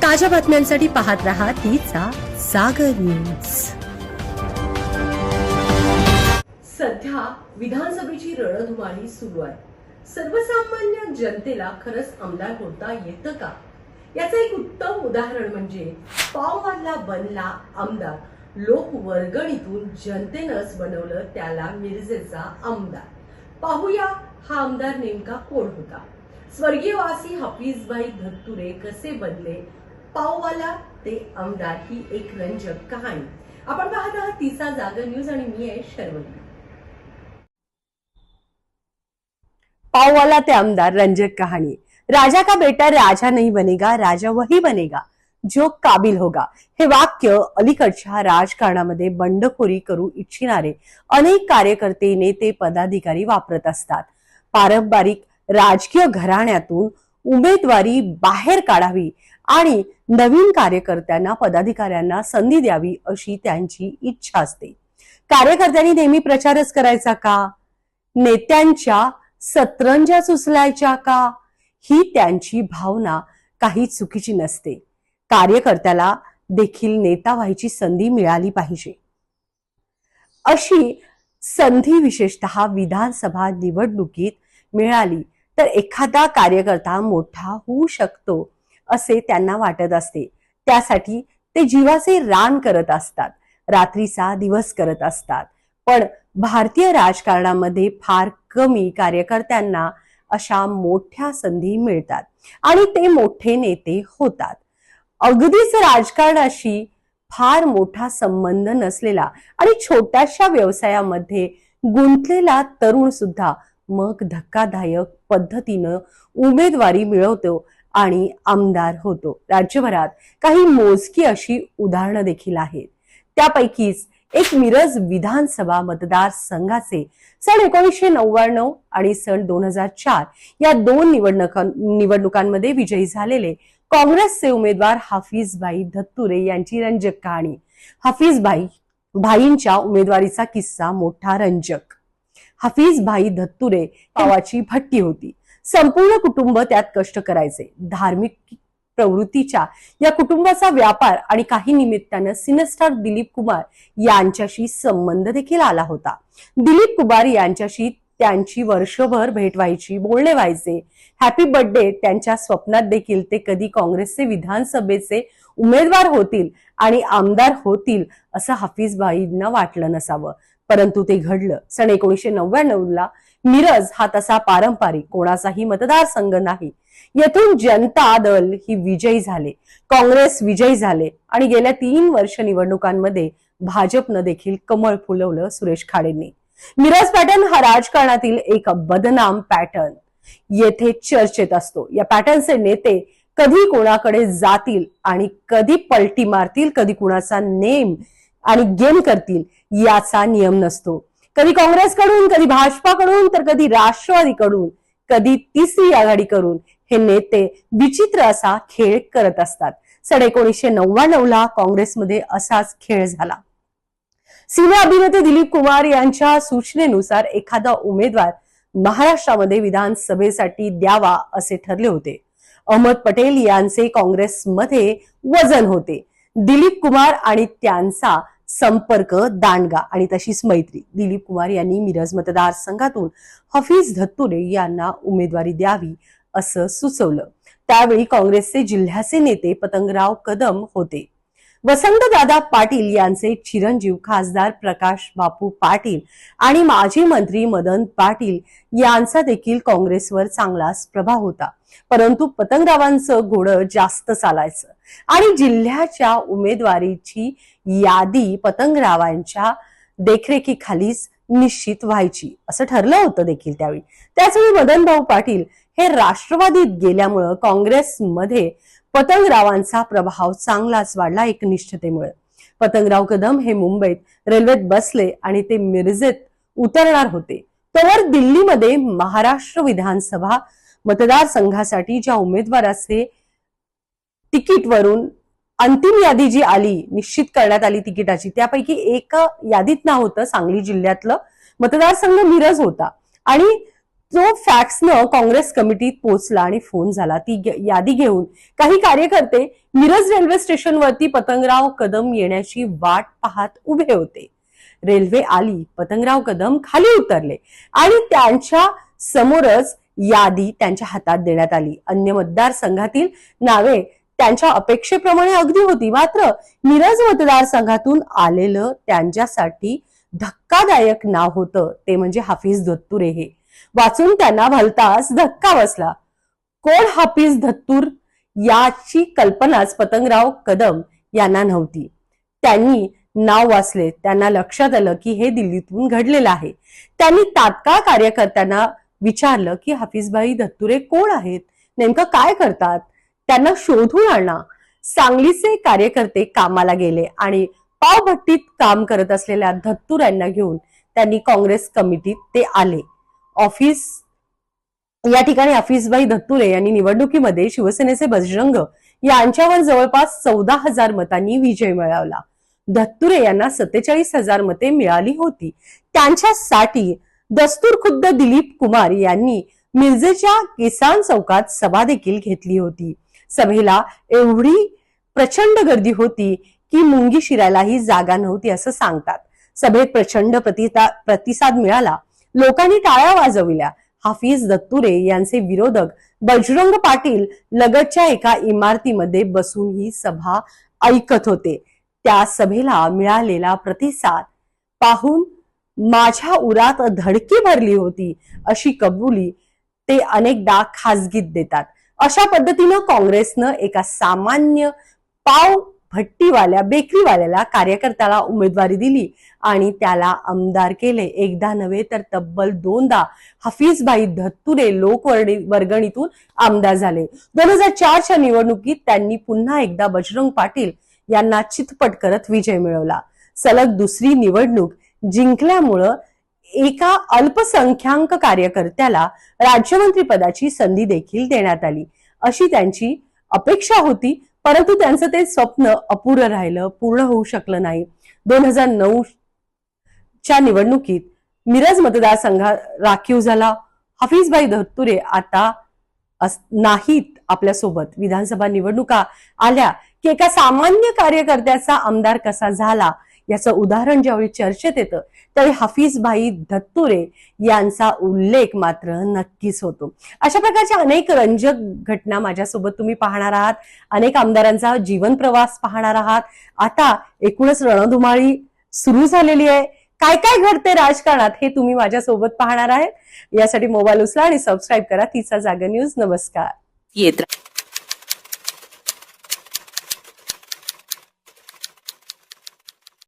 ताज्या बातम्यांसाठी पाहत रहा तिचा सागर न्यूज। सध्या विधानसभेची रणधुमाळी सुरू आहे। सर्वसामान्य जनतेला खरंच आमदार होता येतं का, याचं एक उत्तम उदाहरण म्हणजे पाववाला बनला आमदार। लोक वर्गणीतून जनतेनंच बनवलं त्याला मिरजेचा आमदार। पाहूया हा आमदार नेमका कोण होता। स्वर्गीय वासी हफीजभाई धत्तुरे कसे बनले पाववाला ते आमदार, ही एक रंजक कहाणी। आपण पाहत आहात तिचा जागर न्यूज आणि मी आहे शर्वरी। पाववाला ते आमदार, रंजक कहानी। राजा का बेटा राजा नहीं बनेगा, राजा वही बनेगा जो काबिल होगा, हे वाक्य अलीकडच्या राजकारणामध्ये बंडखोरी करू इच्छिणारे अनेक कार्यकर्ते, नेते, पदाधिकारी वापरत असतात। पारंपरिक राजकीय घराण्यातून उमेदवारी बाहेर काढावी आणि नवीन कार्यकर्त्यांना, पदाधिकाऱ्यांना संधी द्यावी अशी त्यांची इच्छा असते। कार्यकर्त्यांनी नेहमी प्रचारच करायचा का, नेत्यांच्या सतरंजा सुचलायच्या का, ही त्यांची भावना काही चुकीची नसते। कार्यकर्त्याला देखील नेता व्हायची संधी मिळाली पाहिजे। अशी संधी विशेषतः विधानसभा निवडणुकीत मिळाली तर एखादा कार्यकर्ता मोठा होऊ शकतो असे त्यांना वाटत असते। त्यासाठी ते जीवाचे रान करत असतात, रात्रीचा दिवस करत असतात। पण भारतीय राजकारणामध्ये फार कमी कार्यकर्त्यांना अशा मोठ्या संधी मिळतात आणि ते मोठे नेते होतात। अगदीच राजकारणाशी फार मोठा संबंध नसलेला आणि छोट्याशा व्यवसायामध्ये गुंतलेला तरुण सुद्धा मग धक्कादायक पद्धतीनं उमेदवारी मिळवतो आणि आमदार होतो। राज्यभरात काही मोजकी अशी उदाहरणं देखील आहेत। त्यापैकीच एक मिरज विधानसभा मतदारसंघाचे सन 1999 आणि सन 2004 या दोन निवडणुकांमध्ये विजयी झालेले काँग्रेसचे उमेदवार हफीजभाई धत्तुरे यांची रंजक कहाणी। हफीजभाईंच्या उमेदवारीचा किस्सा मोठा रंजक। हफीजभाई धत्तुरे गावाची भट्टी होती। संपूर्ण कुटुंब त्यात कष्ट करायचे। धार्मिक प्रवृत्तीच्या या कुटुंबाचा व्यापार आणि काही निमित्तानं सिनेस्टार दिलीप कुमार यांच्याशी संबंध देखील आला होता। दिलीप कुमार यांच्याशी त्यांची वर्षभर भेट व्हायची, बोलणे व्हायचे। हॅपी बर्थडे त्यांच्या स्वप्नात देखील ते कधी काँग्रेसचे विधानसभेचे उमेदवार होतील आणि आमदार होतील असं हफीजभाईंना वाटलं नसावं, परंतु ते घडलं। सन 1999 ला मिरज हा तसा पारंपरिक कोणाचाही मतदारसंघ नाही। येथून जनता दल ही विजयी झाले, काँग्रेस विजयी झाले आणि गेल्या 3 वर्ष निवडणुकांमध्ये भाजपनं देखील कमळ फुलवलं सुरेश खाडेंनी। मिरज पॅटर्न हा राजकारणातील एक बदनाम पॅटर्न येथे चर्चेत असतो। या पॅटर्नचे नेते कधी कोणाकडे जातील आणि कधी पलटी मारतील, कधी कुणाचा नेम आणि गेम करतील याचा नियम नसतो। कधी काँग्रेसकडून, कधी भाजपाकडून, तर कधी राष्ट्रवादीकडून, कधी तिसरी आघाडीकडून हे नेते विचित्र असा खेळ करत असतात। सन 1999 ला काँग्रेसमध्ये असाच खेळ झाला। सिने अभिनेते दिलीप कुमार यांच्या सूचनेनुसार एखादा उमेदवार महाराष्ट्रामध्ये विधानसभेसाठी द्यावा असे ठरले होते। अहमद पटेल यांचे काँग्रेसमध्ये वजन होते। दिलीप कुमार आणि त्यांचा संपर्क दांडगा आणि तशीच मैत्री। दिलीप कुमार यांनी मिरज मतदारसंघातून हफीज धत्तुरे यांना उमेदवारी द्यावी असं सुचवलं। त्यावेळी काँग्रेसचे जिल्ह्याचे नेते पतंगराव कदम होते। वसंतदादा पाटील यांचे चिरंजीव खासदार प्रकाश बापू पाटील आणि माजी मंत्री मदन पाटील यांचा देखील काँग्रेसवर चांगलाच प्रभाव होता, परंतु पतंगरावांचं घोडं जास्त चालायचं आणि जिल्ह्याच्या उमेदवारीची यादी पतंगरावांच्या देखरेखीखालीच निश्चित व्हायची असं ठरलं होतं देखील त्यावेळी। त्याचवेळी मदन भाऊ पाटील हे राष्ट्रवादीत गेल्यामुळं काँग्रेसमध्ये पतंगरावांचा प्रभाव चांगलाच वाढला एकनिष्ठतेमुळे। पतंगराव कदम हे मुंबईत रेल्वेत बसले आणि ते मिरजेत उतरणार होते। तोवर दिल्लीमध्ये महाराष्ट्र विधानसभा मतदारसंघासाठी ज्या उमेदवाराचे तिकीटवरून अंतिम यादी जी आली, निश्चित करण्यात आली तिकिटाची, त्यापैकी एक यादीत नाव होतं सांगली जिल्ह्यातलं मतदारसंघ मिरज होता आणि जो फॅक्सनं काँग्रेस कमिटीत पोहोचला आणि फोन झाला. ती यादी घेऊन काही कार्यकर्ते मिरज रेल्वे स्टेशनवरती पतंगराव कदम येण्याची वाट पाहत उभे होते. रेल्वे आली, पतंगराव कदम खाली उतरले आणि त्यांच्या समोरच यादी त्यांच्या हातात देण्यात आली. अन्य मतदारसंघातील नावे त्यांच्या अपेक्षेप्रमाणे अगदी होती, मात्र मिरज मतदारसंघातून आलेलं त्यांच्यासाठी धक्कादायक नाव होतं ते म्हणजे हाफिज धत्तुरे. हे वाचून त्यांना भलताच धक्का बसला. कोण हाफिज धत्तूर याची कल्पनाच पतंगराव कदम यांना नव्हती. त्यांनी नाव वाचले, त्यांना लक्षात आलं की हे दिल्लीतून घडलेलं आहे. त्यांनी तात्काळ कार्यकर्त्यांना विचारलं की हाफिजभाई धत्तुरे कोण आहेत, नेमकं काय करतात, त्यांना शोधून आणा. सांगलीचे कार्यकर्ते कामाला गेले आणि पावभट्टीत काम करत असलेल्या धत्तुरांना घेऊन त्यांनी काँग्रेस कमिटीत ते आले. या ठिकाणी हाफिजभाई धत्तुरे यांनी निवडणुकीमध्ये शिवसेनेचे बजरंग यांच्यावर जवळपास 14,000 मतांनी विजय मिळवला. धत्तुरे यांना 47,000 मते मिळाली होती. त्यांच्यासाठी दस्तूर खुद्द दिलीप कुमार यांनी मिरजेच्या किसान चौकात सभा देखील घेतली होती. सभेला एवढी प्रचंड गर्दी होती की मुंगी शिरायलाही जागा नव्हती असं सांगतात. सभेत प्रचंड प्रतिसाद मिळाला. लोकांनी टाळ्या वाजविल्या. हाफिज धत्तुरे यांचे विरोधक बजरंग पाटील लगतच्या एका इमारतीमध्ये बसून ही सभा ऐकत होते. त्या सभेला मिळालेला प्रतिसाद पाहून माझ्या उरात धडकी भरली होती अशी कबुली ते अनेकदा खासगीत देतात. अशा पद्धतीनं काँग्रेसनं एका सामान्य पाव भट्टीवाल्या बेकरीवाल्याला कार्यकर्त्याला उमेदवारी दिली आणि त्याला आमदार केले. एकदा नव्हे तर तब्बल 2दा हाफिजभाई धत्तुरे लोकवर्गणीतून आमदार झाले. 2004च्या निवडणुकीत त्यांनी पुन्हा एकदा बजरंग पाटील यांना चितपट करत विजय मिळवला. सलग दुसरी निवडणूक जिंकल्यामुळं एका अल्पसंख्याक कार्यकर्त्याला राज्यमंत्री पदाची संधी देखील देण्यात आली अशी त्यांची अपेक्षा होती, परंतु त्यांचं ते स्वप्न अपुरं राहिलं, पूर्ण होऊ शकलं नाही. 2009च्या निवडणुकीत मिरज मतदारसंघ राखीव झाला. हाफिजभाई धत्तुरे आता नाहीत आपल्यासोबत. विधानसभा निवडणुका आल्या की एका सामान्य कार्यकर्त्याचा आमदार कसा झाला याचं उदाहरण ज्यावेळी चर्चेत येतं त्यावेळी हाफिजभाई धत्तुरे यांचा उल्लेख मात्र नक्कीच होतो. अशा प्रकारच्या अनेक रंजक घटना माझ्यासोबत तुम्ही पाहणार आहात. अनेक आमदारांचा जीवन प्रवास पाहणार आहात. आता एकूणच रणधुमाळी सुरू झालेली आहे. काय काय घडते राजकारणात हे तुम्ही माझ्यासोबत पाहणार आहेत. यासाठी मोबाईल उचला आणि सबस्क्राईब करा तिचा जागा न्यूज. नमस्कार. येत